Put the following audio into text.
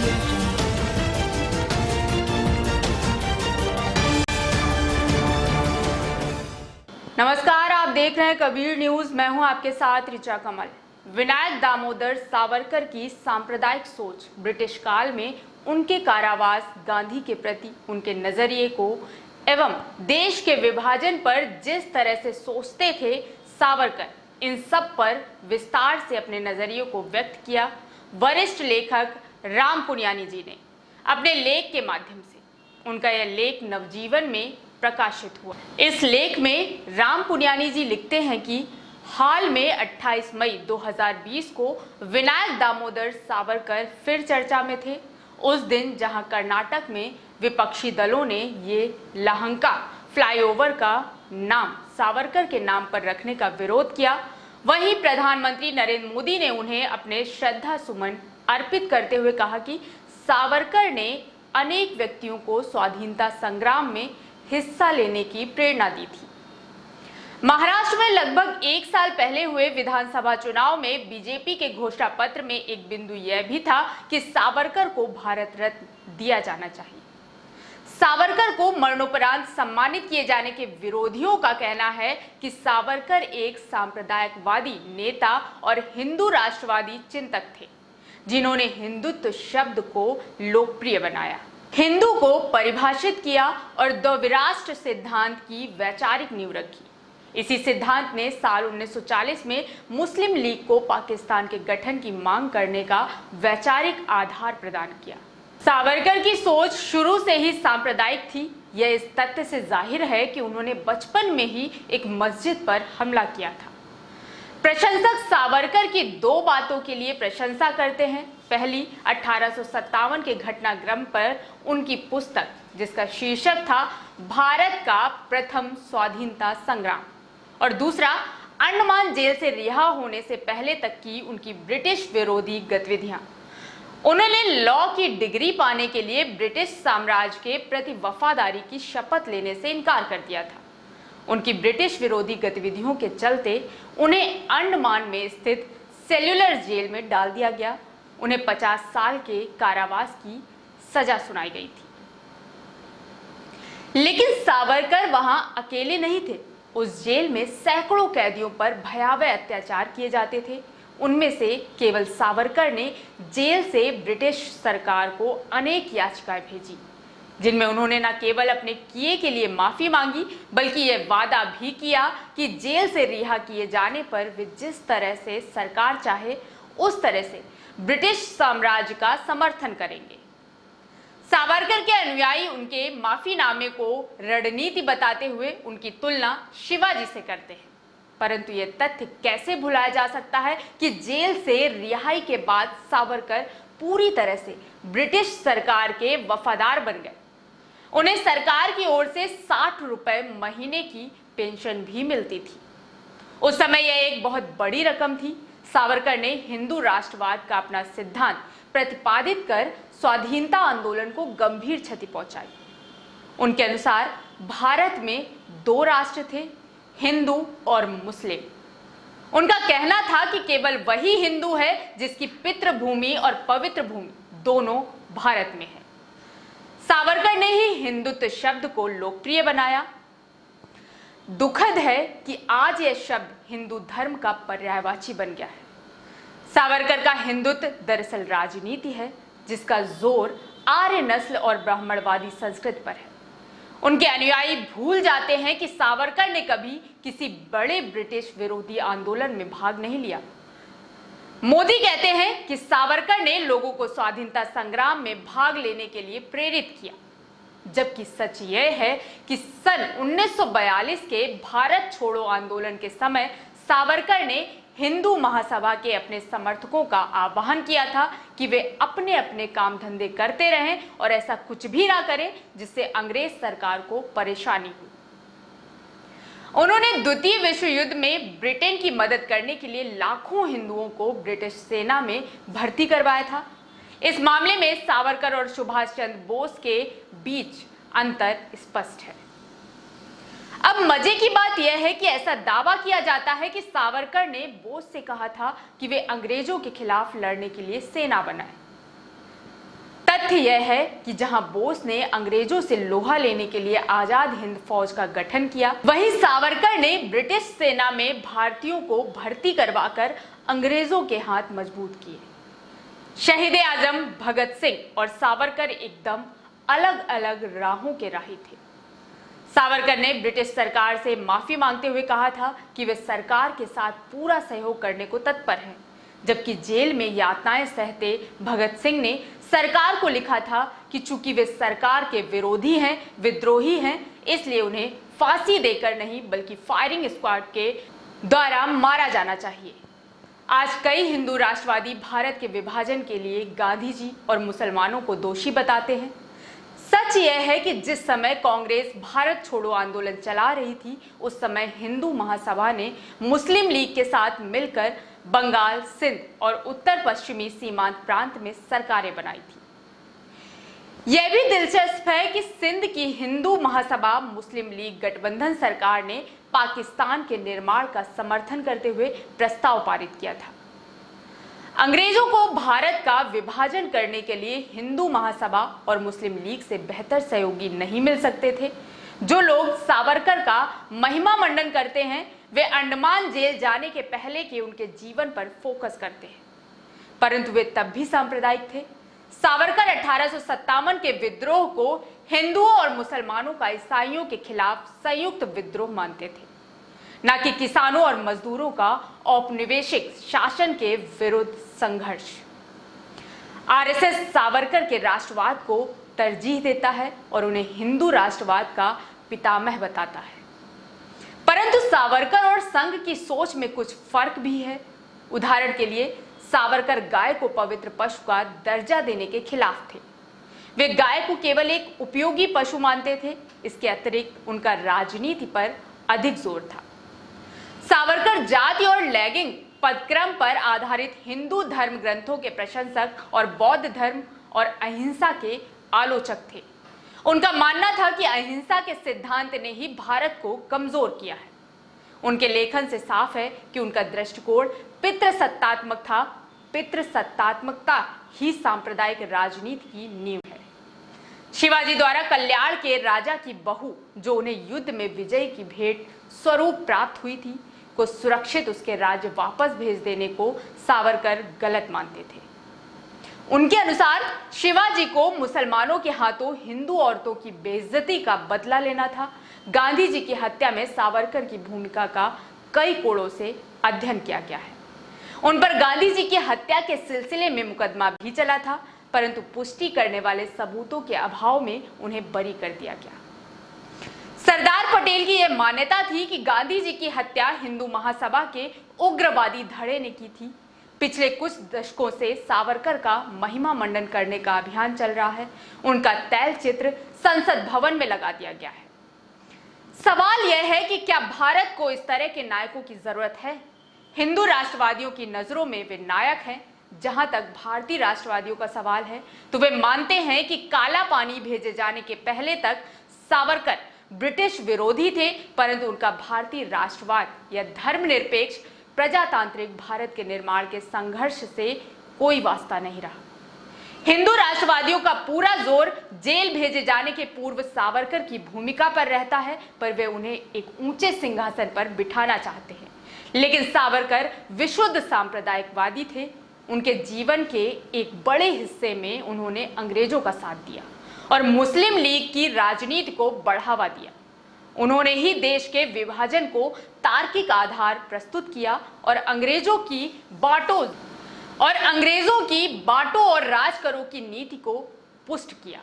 audio jungle. नमस्कार, आप देख रहे हैं कबीर न्यूज। मैं हूं आपके साथ ऋचा कमल। विनायक दामोदर सावरकर की सांप्रदायिक सोच, ब्रिटिश काल में उनके कारावास, गांधी के प्रति उनके नजरिए को एवं देश के विभाजन पर जिस तरह से सोचते थे सावरकर, इन सब पर विस्तार से अपने नजरिए को व्यक्त किया वरिष्ठ लेखक राम पुनियानी जी ने अपने लेख के माध्यम से। उनका यह लेख नवजीवन में प्रकाशित हुआ। इस लेख में राम पुनियानी जी लिखते हैं कि हाल में 28 मई 2020 को विनायक दामोदर सावरकर फिर चर्चा में थे। उस दिन जहां कर्नाटक में विपक्षी दलों ने ये लहंका फ्लाईओवर का नाम सावरकर के नाम पर रखने का विरोध किया, वहीं प्रधानमंत्री नरेंद्र मोदी ने उन्हें अपने श्रद्धा सुमन अर्पित करते हुए कहा कि सावरकर ने अनेक व्यक्तियों को स्वाधीनता संग्राम में हिस्सा लेने की प्रेरणा दी थी। महाराष्ट्र में लगभग एक साल पहले हुए विधानसभा चुनाव में बीजेपी के घोषणा पत्र में एक बिंदु यह भी था कि सावरकर को भारत रत्न दिया जाना चाहिए। सावरकर को मरणोपरांत सम्मानित किए जाने के विरोधियों का कहना है कि सावरकर एक सांप्रदायिकवादी नेता और हिंदू राष्ट्रवादी चिंतक थे, जिन्होंने हिंदुत्व शब्द को लोकप्रिय बनाया, हिंदू को परिभाषित किया और द्विराष्ट्र सिद्धांत की वैचारिक नींव रखी। इसी सिद्धांत ने साल 1940 में मुस्लिम लीग को पाकिस्तान के गठन की मांग करने का वैचारिक आधार प्रदान किया। सावरकर की सोच शुरू से ही सांप्रदायिक थी। यह इस तथ्य से जाहिर है कि उन्होंने बचपन में ही एक मस्जिद पर हमला किया था। प्रशंसक सावरकर की दो बातों के लिए प्रशंसा करते हैं। पहली, 1857 के घटनाक्रम पर उनकी पुस्तक, जिसका शीर्षक था भारत का प्रथम स्वाधीनता संग्राम, और दूसरा, अंडमान जेल से रिहा होने से पहले तक की उनकी ब्रिटिश विरोधी गतिविधियां। उन्होंने लॉ की डिग्री पाने के लिए ब्रिटिश साम्राज्य के प्रति वफादारी की शपथ लेने से इनकार कर दिया था। उनकी ब्रिटिश विरोधी गतिविधियों के चलते उन्हें अंडमान में स्थित सेल्युलर जेल में डाल दिया गया। उन्हें 50 साल के कारावास की सजा सुनाई गई थी। लेकिन सावरकर वहां अकेले नहीं थे। उस जेल में सैकड़ों कैदियों पर भयावह अत्याचार किए जाते थे। उनमें से केवल सावरकर ने जेल से ब्रिटिश सरकार को अनेक याचिकाएं भेजी, जिनमें उन्होंने न केवल अपने किए के लिए माफी मांगी, बल्कि यह वादा भी किया कि जेल से रिहा किए जाने पर वे जिस तरह से सरकार चाहे उस तरह से ब्रिटिश साम्राज्य का समर्थन करेंगे। सावरकर के अनुयायी उनके माफीनामे को रणनीति बताते हुए उनकी तुलना शिवाजी से करते हैं, परंतु यह तथ्य कैसे भुलाया जा सकता है कि जेल से रिहाई के बाद सावरकर पूरी तरह से ब्रिटिश सरकार के वफादार बन गए। उन्हें सरकार की ओर से 60 रुपए महीने की पेंशन भी मिलती थी। उस समय यह एक बहुत बड़ी रकम थी। सावरकर ने हिंदू राष्ट्रवाद का अपना सिद्धांत प्रतिपादित कर स्वाधीनता आंदोलन को गंभीर क्षति पहुंचाई। उनके अनुसार भारत में दो राष्ट्र थे, हिंदू और मुस्लिम। उनका कहना था कि केवल वही हिंदू है जिसकी पितृभूमि और पवित्र भूमि दोनों भारत में है। सावरकर ने ही हिंदुत्व शब्द को लोकप्रिय बनाया। दुखद है कि आज यह शब्द हिंदू धर्म का पर्यायवाची बन गया है। सावरकर का हिंदुत्व दरअसल राजनीति है, जिसका जोर आर्य नस्ल और ब्राह्मणवादी संस्कृति पर है। उनके अनुयायी भूल जाते हैं कि सावरकर ने कभी किसी बड़े ब्रिटिश विरोधी आंदोलन में भाग नहीं लिया। मोदी कहते हैं कि सावरकर ने लोगों को स्वाधीनता संग्राम में भाग लेने के लिए प्रेरित किया, जबकि सच यह है कि सन 1942 के भारत छोड़ो आंदोलन के समय सावरकर ने हिंदू महासभा के अपने समर्थकों का आह्वान किया था कि वे अपने अपने काम धंधे करते रहें और ऐसा कुछ भी ना करें जिससे अंग्रेज सरकार को परेशानी हो। उन्होंने द्वितीय विश्व युद्ध में ब्रिटेन की मदद करने के लिए लाखों हिंदुओं को ब्रिटिश सेना में भर्ती करवाया था। इस मामले में सावरकर और सुभाष चंद्र बोस के बीच अंतर स्पष्ट है। अब मजे की बात यह है कि ऐसा दावा किया जाता है कि सावरकर ने बोस से कहा था कि वे अंग्रेजों के खिलाफ लड़ने के लिए सेना बनाएं। तथ्य यह है कि जहां बोस ने अंग्रेजों से लोहा लेने के लिए आजाद हिंद फौज का गठन किया, वहीं सावरकर ने ब्रिटिश सेना में भारतीयों को भर्ती करवाकर अंग्रेजों के हाथ मजबूत किए। शहीद आजम भगत सिंह और सावरकर एकदम अलग अलग राहों के राही थे। सावरकर ने ब्रिटिश सरकार से माफी मांगते हुए कहा था कि वे सरकार के साथ पूरा सहयोग करने को तत्पर हैं, जबकि जेल में यातनाएं सहते भगत सिंह ने सरकार को लिखा था कि चूंकि वे सरकार के विरोधी हैं, विद्रोही हैं, इसलिए उन्हें फांसी देकर नहीं बल्कि फायरिंग स्क्वाड के द्वारा मारा जाना चाहिए। आज कई हिंदू राष्ट्रवादी भारत के विभाजन के लिए गांधी जी और मुसलमानों को दोषी बताते हैं। सच यह है कि जिस समय कांग्रेस भारत छोड़ो आंदोलन चला रही थी, उस समय हिंदू महासभा ने मुस्लिम लीग के साथ मिलकर बंगाल, सिंध और उत्तर पश्चिमी सीमांत प्रांत में सरकारें बनाई थी। यह भी दिलचस्प है कि सिंध की हिंदू महासभा मुस्लिम लीग गठबंधन सरकार ने पाकिस्तान के निर्माण का समर्थन करते हुए प्रस्ताव पारित किया था। अंग्रेजों को भारत का विभाजन करने के लिए हिंदू महासभा और मुस्लिम लीग से बेहतर सहयोगी नहीं मिल सकते थे। जो लोग सावरकर का महिमा मंडन करते हैं, वे अंडमान जेल जाने के पहले के उनके जीवन पर फोकस करते हैं, परंतु वे तब भी सांप्रदायिक थे। सावरकर 1857 के विद्रोह को हिंदुओं और मुसलमानों का ईसाइयों के खिलाफ संयुक्त विद्रोह मानते थे, न कि किसानों और मजदूरों का औपनिवेशिक शासन के विरुद्ध संघर्ष। आरएसएस सावरकर के राष्ट्रवाद को तरजीह देता है और उन्हें हिंदू राष्ट्रवाद का पितामह बताता है, परंतु सावरकर और संघ की सोच में कुछ फर्क भी है। उदाहरण के लिए, सावरकर गाय को पवित्र पशु का दर्जा देने के खिलाफ थे। वे गाय को केवल एक उपयोगी पशु मानते थे। इसके अतिरिक्त उनका राजनीति पर अधिक जोर था। सावरकर जाति और लैंगिक पदक्रम पर आधारित हिंदू धर्म ग्रंथों के प्रशंसक और बौद्ध धर्म और अहिंसा के आलोचक थे। उनका मानना था कि अहिंसा के सिद्धांत ने ही भारत को कमजोर किया है। उनके लेखन से साफ है कि उनका दृष्टिकोण पितृसत्तात्मक था। पितृसत्तात्मकता ही सांप्रदायिक राजनीति की नींव है। शिवाजी द्वारा कल्याण के राजा की बहू, जो उन्हें युद्ध में विजय की भेंट स्वरूप प्राप्त हुई थी, को सुरक्षित उसके राज्य वापस भेज देने को सावरकर गलत मानते थे। उनके अनुसार शिवाजी को मुसलमानों के हाथों हिंदू औरतों की बेइज्जती का बदला लेना था। गांधी जी की हत्या में सावरकर की भूमिका का कई कोणों से अध्ययन किया गया है। उन पर गांधी जी की हत्या के सिलसिले में मुकदमा भी चला था, परंतु पुष्टि करने वाले सबूतों के अभाव में उन्हें बरी कर दिया गया। सरदार पटेल की यह मान्यता थी कि गांधी जी की हत्या हिंदू महासभा के उग्रवादी धड़े ने की थी। पिछले कुछ दशकों से सावरकर का महिमा मंडन करने का अभियान चल रहा है। उनका तैलचित्र संसद भवन में लगा दिया गया है। सवाल यह है कि क्या भारत को इस तरह के नायकों की जरूरत है? हिंदू राष्ट्रवादियों की नजरों में वे नायक हैं। जहां तक भारतीय राष्ट्रवादियों का सवाल है, तो वे मानते हैं कि काला पानी भेजे जाने के पहले तक सावरकर ब्रिटिश विरोधी थे, परंतु उनका भारतीय राष्ट्रवाद या धर्मनिरपेक्ष प्रजातांत्रिक भारत के निर्माण के संघर्ष से कोई वास्ता नहीं रहा। हिंदू राष्ट्रवादियों का पूरा जोर जेल भेजे जाने के पूर्व सावरकर की भूमिका पर रहता है, पर वे उन्हें एक ऊंचे सिंहासन पर बिठाना चाहते हैं। लेकिन सावरकर विशुद्ध सांप्रदायिकवादी थे। उनके जीवन के एक बड़े हिस्से में उन्होंने अंग्रेजों का साथ दिया और मुस्लिम लीग की राजनीति को बढ़ावा दिया। उन्होंने ही देश के विभाजन को तार्किक आधार प्रस्तुत किया और अंग्रेजों की बांटो और राज करो की नीति को पुष्ट किया।